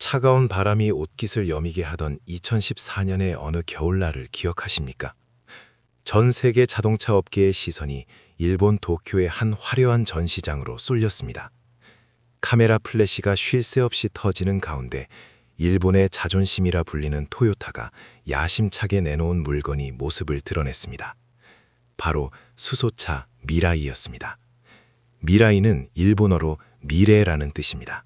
차가운 바람이 옷깃을 여미게 하던 2014년의 어느 겨울날을 기억하십니까? 전 세계 자동차 업계의 시선이 일본 도쿄의 한 화려한 전시장으로 쏠렸습니다. 카메라 플래시가 쉴 새 없이 터지는 가운데 일본의 자존심이라 불리는 토요타가 야심차게 내놓은 물건이 모습을 드러냈습니다. 바로 수소차 미라이였습니다. 미라이는 일본어로 미래라는 뜻입니다.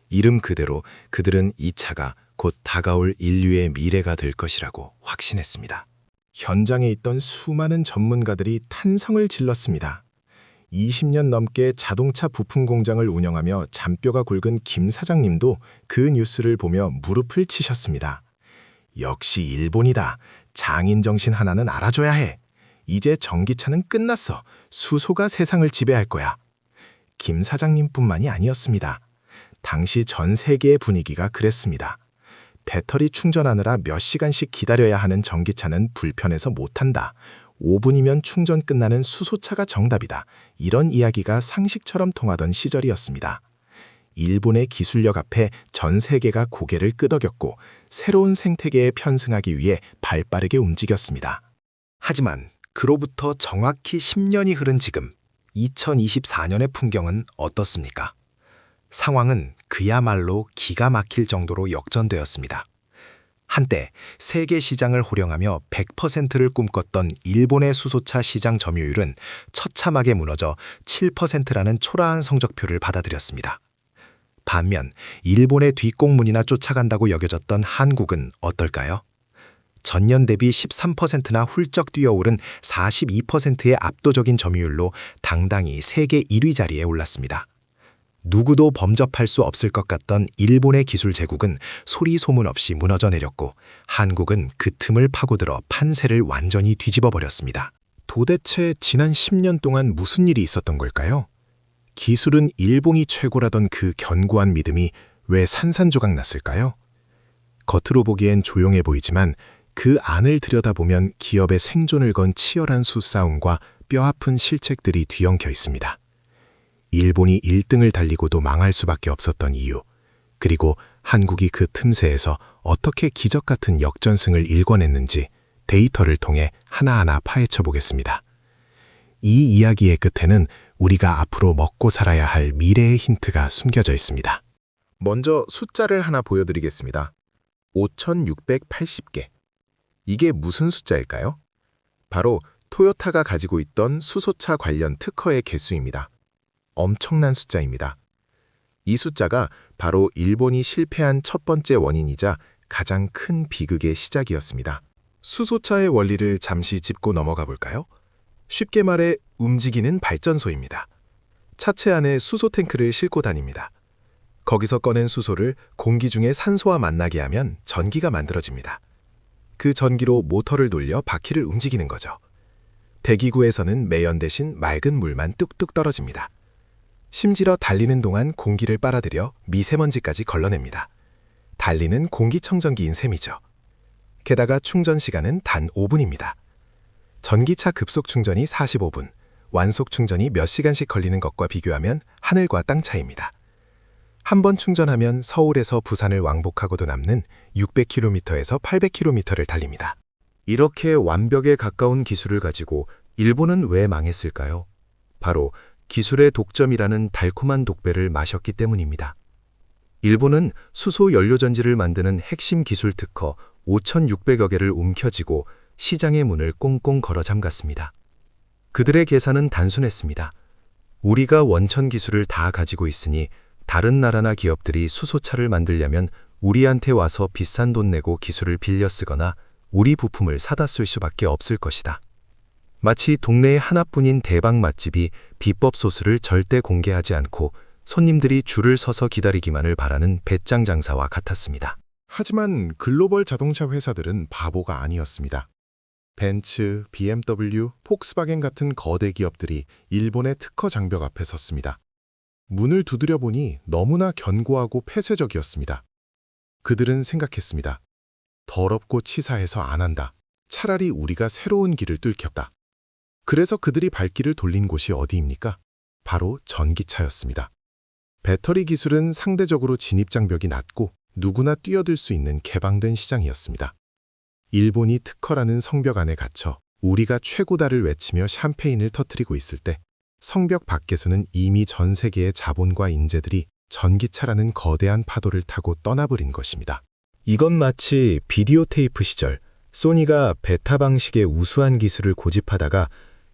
이름 그대로 그들은 이 차가 곧 다가올 인류의 미래가 될 것이라고 확신했습니다. 현장에 있던 수많은 전문가들이 탄성을 질렀습니다. 20년 넘게 자동차 부품 공장을 운영하며 잔뼈가 굵은 김 사장님도 그 뉴스를 보며 무릎을 치셨습니다. 역시 일본이다. 장인 정신 하나는 알아줘야 해. 이제 전기차는 끝났어. 수소가 세상을 지배할 거야. 김 사장님뿐만이 아니었습니다. 당시 전 세계의 분위기가 그랬습니다. 배터리 충전하느라 몇 시간씩 기다려야 하는 전기차는 불편해서 못한다. 5분이면 충전 끝나는 수소차가 정답이다. 이런 이야기가 상식처럼 통하던 시절이었습니다. 일본의 기술력 앞에 전 세계가 고개를 끄덕였고 새로운 생태계에 편승하기 위해 발빠르게 움직였습니다. 하지만 그로부터 정확히 10년이 흐른 지금 2024년의 풍경은 어떻습니까? 상황은 그야말로 기가 막힐 정도로 역전되었습니다. 한때 세계 시장을 호령하며 100%를 꿈꿨던 일본의 수소차 시장 점유율은 처참하게 무너져 7%라는 초라한 성적표를 받아들였습니다. 반면 일본의 뒷공문이나 쫓아간다고 여겨졌던 한국은 어떨까요? 전년 대비 13%나 훌쩍 뛰어오른 42%의 압도적인 점유율로 당당히 세계 1위 자리에 올랐습니다. 누구도 범접할 수 없을 것 같던 일본의 기술 제국은 소리 소문 없이 무너져 내렸고 한국은 그 틈을 파고들어 판세를 완전히 뒤집어 버렸습니다. 도대체 지난 10년 동안 무슨 일이 있었던 걸까요? 기술은 일본이 최고라던 그 견고한 믿음이 왜 산산조각 났을까요? 겉으로 보기엔 조용해 보이지만 그 안을 들여다보면 기업의 생존을 건 치열한 수싸움과 뼈아픈 실책들이 뒤엉켜 있습니다. 일본이 1등을 달리고도 망할 수밖에 없었던 이유, 그리고 한국이 그 틈새에서 어떻게 기적 같은 역전승을 일궈냈는지 데이터를 통해 하나하나 파헤쳐 보겠습니다. 이 이야기의 끝에는 우리가 앞으로 먹고 살아야 할 미래의 힌트가 숨겨져 있습니다. 먼저 숫자를 하나 보여드리겠습니다. 5,680개. 이게 무슨 숫자일까요? 바로 토요타가 가지고 있던 수소차 관련 특허의 개수입니다. 엄청난 숫자입니다. 이 숫자가 바로 일본이 실패한 첫 번째 원인이자 가장 큰 비극의 시작이었습니다. 수소차의 원리를 잠시 짚고 넘어가 볼까요? 쉽게 말해 움직이는 발전소입니다. 차체 안에 수소 탱크를 싣고 다닙니다. 거기서 꺼낸 수소를 공기 중에 산소와 만나게 하면 전기가 만들어집니다. 그 전기로 모터를 돌려 바퀴를 움직이는 거죠. 대기구에서는 매연 대신 맑은 물만 뚝뚝 떨어집니다. 심지어 달리는 동안 공기를 빨아들여 미세먼지까지 걸러냅니다. 달리는 공기청정기인 셈이죠. 게다가 충전 시간은 단 5분입니다. 전기차 급속 충전이 45분, 완속 충전이 몇 시간씩 걸리는 것과 비교하면 하늘과 땅 차이입니다. 한 번 충전하면 서울에서 부산을 왕복하고도 남는 600km에서 800km를 달립니다. 이렇게 완벽에 가까운 기술을 가지고 일본은 왜 망했을까요? 바로 기술의 독점이라는 달콤한 독배를 마셨기 때문입니다. 일본은 수소 연료전지를 만드는 핵심 기술 특허 5,600여 개를 움켜쥐고 시장의 문을 꽁꽁 걸어 잠갔습니다. 그들의 계산은 단순했습니다. 우리가 원천 기술을 다 가지고 있으니 다른 나라나 기업들이 수소차를 만들려면 우리한테 와서 비싼 돈 내고 기술을 빌려 쓰거나 우리 부품을 사다 쓸 수밖에 없을 것이다. 마치 동네에 하나뿐인 대박 맛집이 비법 소스를 절대 공개하지 않고 손님들이 줄을 서서 기다리기만을 바라는 배짱 장사와 같았습니다. 하지만 글로벌 자동차 회사들은 바보가 아니었습니다. 벤츠, BMW, 폭스바겐 같은 거대 기업들이 일본의 특허 장벽 앞에 섰습니다. 문을 두드려 보니 너무나 견고하고 폐쇄적이었습니다. 그들은 생각했습니다. 더럽고 치사해서 안 한다. 차라리 우리가 새로운 길을 뚫겠다. 그래서 그들이 발길을 돌린 곳이 어디입니까? 바로 전기차였습니다. 배터리 기술은 상대적으로 진입장벽이 낮고 누구나 뛰어들 수 있는 개방된 시장이었습니다. 일본이 특허라는 성벽 안에 갇혀 우리가 최고다를 외치며 샴페인을 터뜨리고 있을 때 성벽 밖에서는 이미 전 세계의 자본과 인재들이 전기차라는 거대한 파도를 타고 떠나버린 것입니다. 이건 마치 비디오 테이프 시절 소니가 베타 방식의 우수한 기술을 고집하다가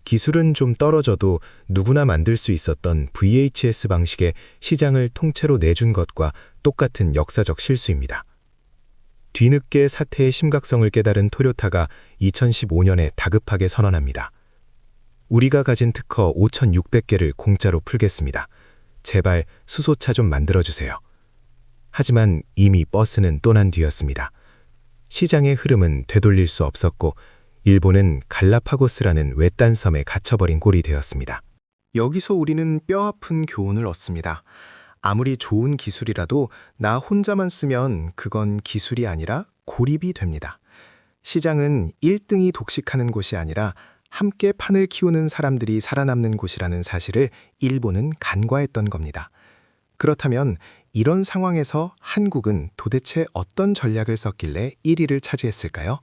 기술은 좀 떨어져도 누구나 만들 수 있었던 VHS 방식의 시장을 통째로 내준 것과 똑같은 역사적 실수입니다. 뒤늦게 사태의 심각성을 깨달은 토요타가 2015년에 다급하게 선언합니다. 우리가 가진 특허 5,600개를 공짜로 풀겠습니다. 제발 수소차 좀 만들어주세요. 하지만 이미 버스는 떠난 뒤였습니다. 시장의 흐름은 되돌릴 수 없었고 일본은 갈라파고스라는 외딴 섬에 갇혀버린 꼴이 되었습니다. 여기서 우리는 뼈아픈 교훈을 얻습니다. 아무리 좋은 기술이라도 나 혼자만 쓰면 그건 기술이 아니라 고립이 됩니다. 시장은 1등이 독식하는 곳이 아니라 함께 판을 키우는 사람들이 살아남는 곳이라는 사실을 일본은 간과했던 겁니다. 그렇다면 이런 상황에서 한국은 도대체 어떤 전략을 썼길래 1위를 차지했을까요?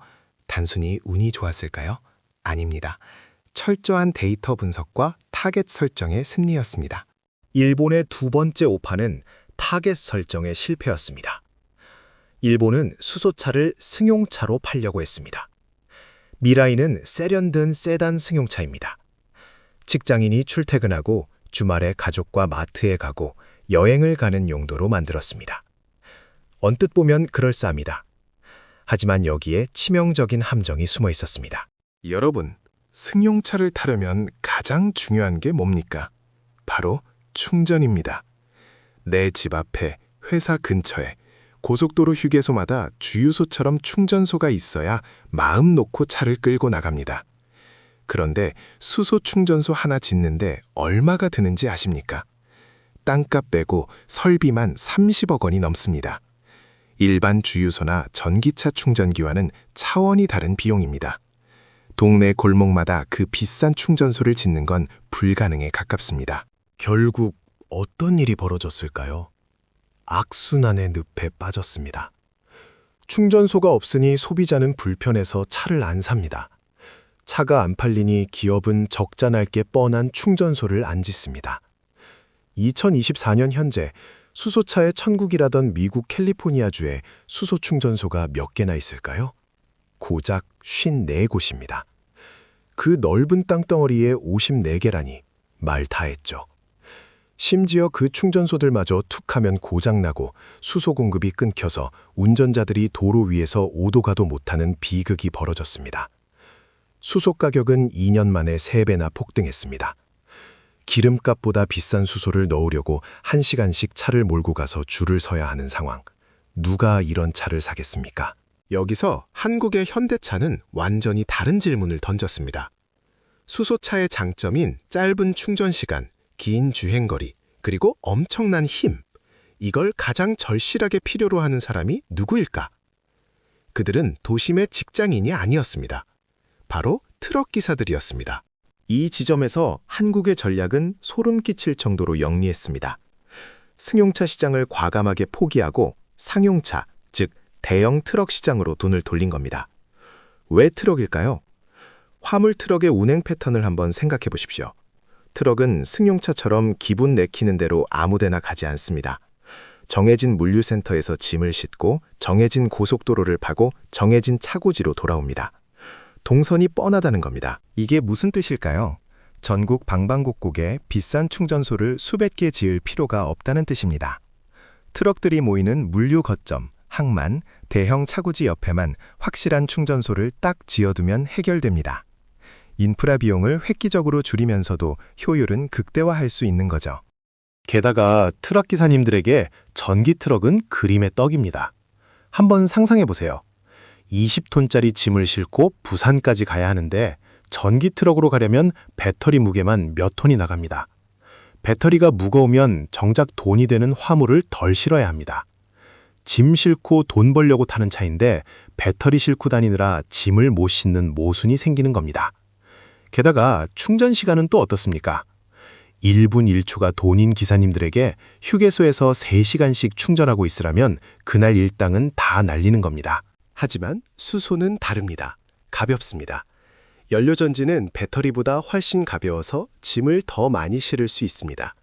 단순히 운이 좋았을까요? 아닙니다. 철저한 데이터 분석과 타겟 설정의 승리였습니다. 일본의 두 번째 오판은 타겟 설정의 실패였습니다. 일본은 수소차를 승용차로 팔려고 했습니다. 미라이는 세련된 세단 승용차입니다. 직장인이 출퇴근하고 주말에 가족과 마트에 가고 여행을 가는 용도로 만들었습니다. 언뜻 보면 그럴싸합니다. 하지만 여기에 치명적인 함정이 숨어 있었습니다. 여러분, 승용차를 타려면 가장 중요한 게 뭡니까? 바로 충전입니다. 내 집 앞에, 회사 근처에, 고속도로 휴게소마다 주유소처럼 충전소가 있어야 마음 놓고 차를 끌고 나갑니다. 그런데 수소 충전소 하나 짓는데 얼마가 드는지 아십니까? 땅값 빼고 설비만 30억 원이 넘습니다. 일반 주유소나 전기차 충전기와는 차원이 다른 비용입니다. 동네 골목마다 그 비싼 충전소를 짓는 건 불가능에 가깝습니다. 결국 어떤 일이 벌어졌을까요? 악순환의 늪에 빠졌습니다. 충전소가 없으니 소비자는 불편해서 차를 안 삽니다. 차가 안 팔리니 기업은 적자 날 게 뻔한 충전소를 안 짓습니다. 2024년 현재 수소차의 천국이라던 미국 캘리포니아주에 수소 충전소가 몇 개나 있을까요? 고작 54곳입니다. 그 넓은 땅덩어리에 54개라니 말 다했죠. 심지어 그 충전소들마저 툭하면 고장나고 수소 공급이 끊겨서 운전자들이 도로 위에서 오도 가도 못하는 비극이 벌어졌습니다. 수소 가격은 2년 만에 3배나 폭등했습니다. 기름값보다 비싼 수소를 넣으려고 1시간씩 차를 몰고 가서 줄을 서야 하는 상황. 누가 이런 차를 사겠습니까? 여기서 한국의 현대차는 완전히 다른 질문을 던졌습니다. 수소차의 장점인 짧은 충전시간, 긴 주행거리, 그리고 엄청난 힘. 이걸 가장 절실하게 필요로 하는 사람이 누구일까? 그들은 도심의 직장인이 아니었습니다. 바로 트럭 기사들이었습니다. 이 지점에서 한국의 전략은 소름 끼칠 정도로 영리했습니다. 승용차 시장을 과감하게 포기하고 상용차, 즉 대형 트럭 시장으로 돈을 돌린 겁니다. 왜 트럭일까요? 화물 트럭의 운행 패턴을 한번 생각해 보십시오. 트럭은 승용차처럼 기분 내키는 대로 아무데나 가지 않습니다. 정해진 물류센터에서 짐을 싣고 정해진 고속도로를 파고 정해진 차고지로 돌아옵니다. 동선이 뻔하다는 겁니다. 이게 무슨 뜻일까요? 전국 방방곡곡에 비싼 충전소를 수백 개 지을 필요가 없다는 뜻입니다. 트럭들이 모이는 물류 거점, 항만, 대형 차고지 옆에만 확실한 충전소를 딱 지어두면 해결됩니다. 인프라 비용을 획기적으로 줄이면서도 효율은 극대화할 수 있는 거죠. 게다가 트럭 기사님들에게 전기 트럭은 그림의 떡입니다. 한번 상상해 보세요. 20톤짜리 짐을 싣고 부산까지 가야 하는데 전기 트럭으로 가려면 배터리 무게만 몇 톤이 나갑니다. 배터리가 무거우면 정작 돈이 되는 화물을 덜 실어야 합니다. 짐 싣고 돈 벌려고 타는 차인데 배터리 싣고 다니느라 짐을 못 싣는 모순이 생기는 겁니다. 게다가 충전 시간은 또 어떻습니까? 1분 1초가 돈인 기사님들에게 휴게소에서 3시간씩 충전하고 있으라면 그날 일당은 다 날리는 겁니다. 하지만 수소는 다릅니다. 가볍습니다. 연료전지는 배터리보다 훨씬 가벼워서 짐을 더 많이 실을 수 있습니다.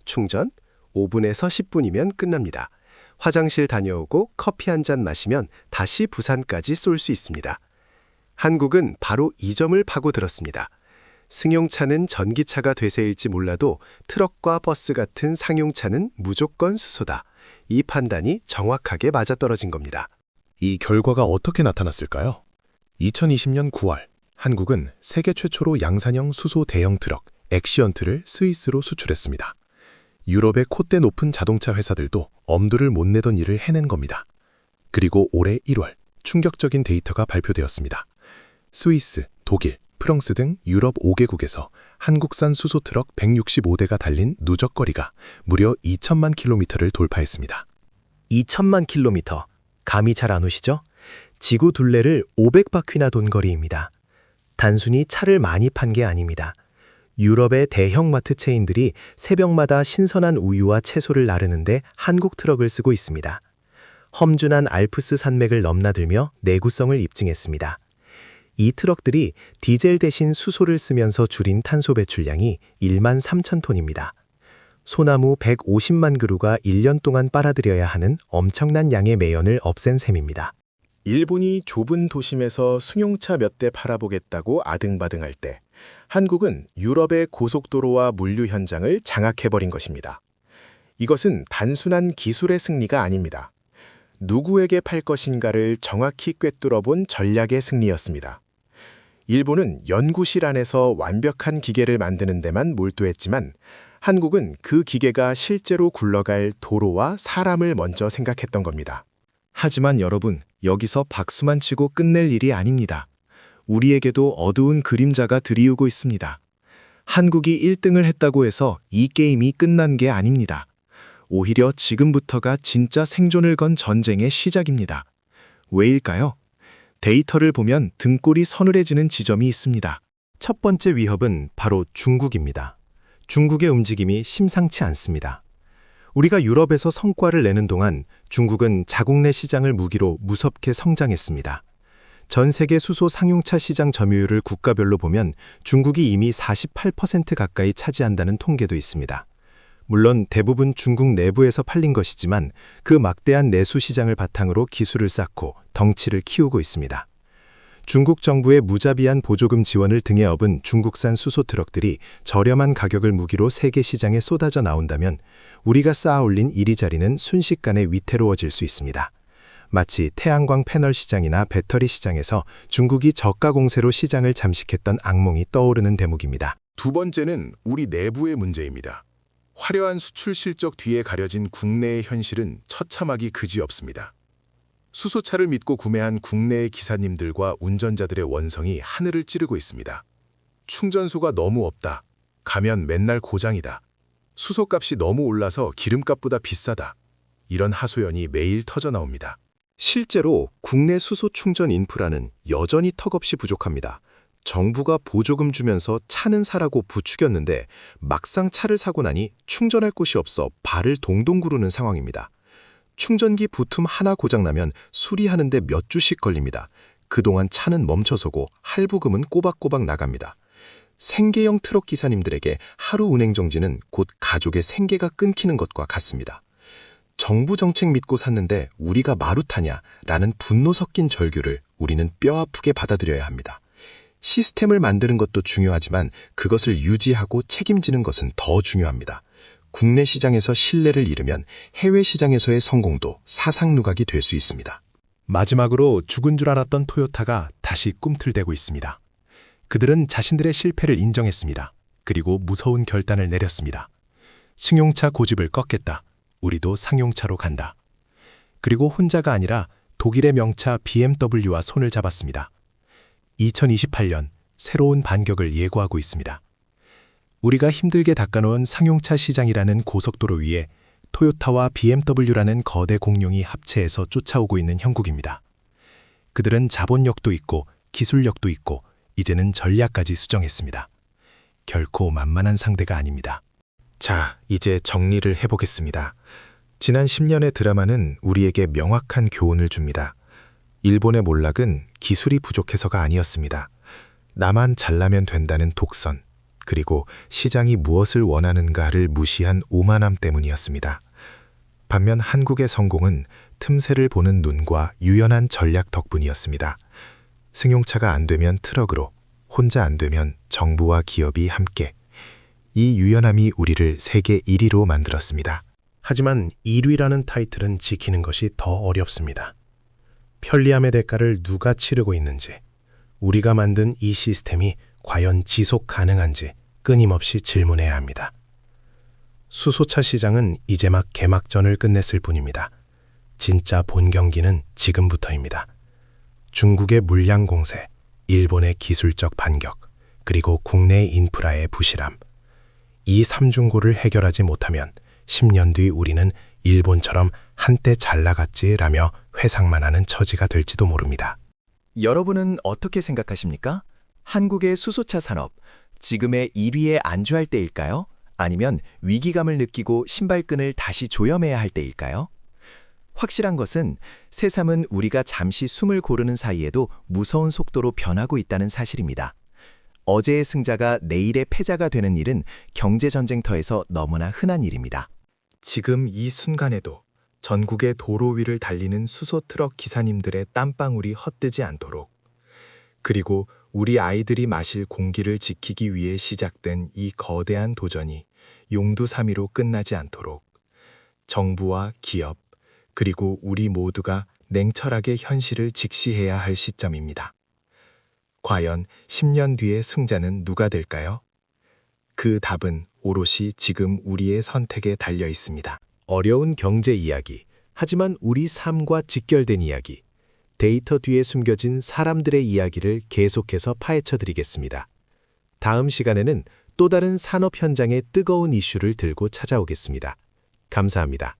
충전 5분에서 10분이면 끝납니다. 화장실 다녀오고 커피 한 잔 마시면 다시 부산까지 쏠 수 있습니다. 한국은 바로 이 점을 파고들었습니다. 승용차는 전기차가 되새일지 몰라도 트럭과 버스 같은 상용차는 무조건 수소다. 이 판단이 정확하게 맞아떨어진 겁니다. 이 결과가 어떻게 나타났을까요? 2020년 9월, 한국은 세계 최초로 양산형 수소 대형 트럭 엑시언트를 스위스로 수출했습니다. 유럽의 콧대 높은 자동차 회사들도 엄두를 못 내던 일을 해낸 겁니다. 그리고 올해 1월, 충격적인 데이터가 발표되었습니다. 스위스, 독일, 프랑스 등 유럽 5개국에서 한국산 수소 트럭 165대가 달린 누적거리가 무려 2천만 킬로미터를 돌파했습니다. 2천만 킬로미터. 감이 잘 안 오시죠? 지구 둘레를 500바퀴나 돈 거리입니다. 단순히 차를 많이 판 게 아닙니다. 유럽의 대형 마트 체인들이 새벽마다 신선한 우유와 채소를 나르는데 한국 트럭을 쓰고 있습니다. 험준한 알프스 산맥을 넘나들며 내구성을 입증했습니다. 이 트럭들이 디젤 대신 수소를 쓰면서 줄인 탄소 배출량이 1만 3천 톤입니다. 소나무 150만 그루가 1년 동안 빨아들여야 하는 엄청난 양의 매연을 없앤 셈입니다. 일본이 좁은 도심에서 승용차 몇 대 팔아보겠다고 아등바등할 때 한국은 유럽의 고속도로와 물류 현장을 장악해버린 것입니다. 이것은 단순한 기술의 승리가 아닙니다. 누구에게 팔 것인가를 정확히 꿰뚫어본 전략의 승리였습니다. 일본은 연구실 안에서 완벽한 기계를 만드는 데만 몰두했지만 한국은 그 기계가 실제로 굴러갈 도로와 사람을 먼저 생각했던 겁니다. 하지만 여러분, 여기서 박수만 치고 끝낼 일이 아닙니다. 우리에게도 어두운 그림자가 들이우고 있습니다. 한국이 1등을 했다고 해서 이 게임이 끝난 게 아닙니다. 오히려 지금부터가 진짜 생존을 건 전쟁의 시작입니다. 왜일까요? 데이터를 보면 등골이 서늘해지는 지점이 있습니다. 첫 번째 위협은 바로 중국입니다. 중국의 움직임이 심상치 않습니다. 우리가 유럽에서 성과를 내는 동안 중국은 자국 내 시장을 무기로 무섭게 성장했습니다. 전 세계 수소 상용차 시장 점유율을 국가별로 보면 중국이 이미 48% 가까이 차지한다는 통계도 있습니다. 물론 대부분 중국 내부에서 팔린 것이지만 그 막대한 내수 시장을 바탕으로 기술을 쌓고 덩치를 키우고 있습니다. 중국 정부의 무자비한 보조금 지원을 등에 업은 중국산 수소 트럭들이 저렴한 가격을 무기로 세계 시장에 쏟아져 나온다면 우리가 쌓아올린 이리저리는 순식간에 위태로워질 수 있습니다. 마치 태양광 패널 시장이나 배터리 시장에서 중국이 저가 공세로 시장을 잠식했던 악몽이 떠오르는 대목입니다. 두 번째는 우리 내부의 문제입니다. 화려한 수출 실적 뒤에 가려진 국내의 현실은 처참하기 그지없습니다. 수소차를 믿고 구매한 국내의 기사님들과 운전자들의 원성이 하늘을 찌르고 있습니다. 충전소가 너무 없다. 가면 맨날 고장이다. 수소값이 너무 올라서 기름값보다 비싸다. 이런 하소연이 매일 터져 나옵니다. 실제로 국내 수소 충전 인프라는 여전히 턱없이 부족합니다. 정부가 보조금 주면서 차는 사라고 부추겼는데 막상 차를 사고 나니 충전할 곳이 없어 발을 동동 구르는 상황입니다. 충전기 부품 하나 고장나면 수리하는데 몇 주씩 걸립니다. 그동안 차는 멈춰서고 할부금은 꼬박꼬박 나갑니다. 생계형 트럭 기사님들에게 하루 운행 정지는 곧 가족의 생계가 끊기는 것과 같습니다. 정부 정책 믿고 샀는데 우리가 마루타냐라는 분노 섞인 절규를 우리는 뼈아프게 받아들여야 합니다. 시스템을 만드는 것도 중요하지만 그것을 유지하고 책임지는 것은 더 중요합니다. 국내 시장에서 신뢰를 잃으면 해외 시장에서의 성공도 사상누각이 될 수 있습니다. 마지막으로 죽은 줄 알았던 토요타가 다시 꿈틀대고 있습니다. 그들은 자신들의 실패를 인정했습니다. 그리고 무서운 결단을 내렸습니다. 승용차 고집을 꺾겠다. 우리도 상용차로 간다. 그리고 혼자가 아니라 독일의 명차 BMW와 손을 잡았습니다. 2028년 새로운 반격을 예고하고 있습니다. 우리가 힘들게 닦아놓은 상용차 시장이라는 고속도로 위에 토요타와 BMW라는 거대 공룡이 합체해서 쫓아오고 있는 형국입니다. 그들은 자본력도 있고 기술력도 있고 이제는 전략까지 수정했습니다. 결코 만만한 상대가 아닙니다. 자, 이제 정리를 해보겠습니다. 지난 10년의 드라마는 우리에게 명확한 교훈을 줍니다. 일본의 몰락은 기술이 부족해서가 아니었습니다. 나만 잘나면 된다는 독선, 그리고 시장이 무엇을 원하는가를 무시한 오만함 때문이었습니다. 반면 한국의 성공은 틈새를 보는 눈과 유연한 전략 덕분이었습니다. 승용차가 안 되면 트럭으로, 혼자 안 되면 정부와 기업이 함께. 이 유연함이 우리를 세계 1위로 만들었습니다. 하지만 1위라는 타이틀은 지키는 것이 더 어렵습니다. 편리함의 대가를 누가 치르고 있는지, 우리가 만든 이 시스템이 과연 지속 가능한지 끊임없이 질문해야 합니다. 수소차 시장은 이제 막 개막전을 끝냈을 뿐입니다. 진짜 본 경기는 지금부터입니다. 중국의 물량 공세, 일본의 기술적 반격, 그리고 국내 인프라의 부실함. 이 삼중고를 해결하지 못하면 10년 뒤 우리는 일본처럼 한때 잘 나갔지라며 회상만 하는 처지가 될지도 모릅니다. 여러분은 어떻게 생각하십니까? 한국의 수소차 산업, 지금의 1위에 안주할 때일까요? 아니면 위기감을 느끼고 신발끈을 다시 조여매야 할 때일까요? 확실한 것은 새삼은 우리가 잠시 숨을 고르는 사이에도 무서운 속도로 변하고 있다는 사실입니다. 어제의 승자가 내일의 패자가 되는 일은 경제전쟁터에서 너무나 흔한 일입니다. 지금 이 순간에도 전국의 도로 위를 달리는 수소 트럭 기사님들의 땀방울이 헛되지 않도록, 그리고 우리 아이들이 마실 공기를 지키기 위해 시작된 이 거대한 도전이 용두사미로 끝나지 않도록 정부와 기업, 그리고 우리 모두가 냉철하게 현실을 직시해야 할 시점입니다. 과연 10년 뒤의 승자는 누가 될까요? 그 답은 오롯이 지금 우리의 선택에 달려 있습니다. 어려운 경제 이야기, 하지만 우리 삶과 직결된 이야기, 데이터 뒤에 숨겨진 사람들의 이야기를 계속해서 파헤쳐 드리겠습니다. 다음 시간에는 또 다른 산업 현장의 뜨거운 이슈를 들고 찾아오겠습니다. 감사합니다.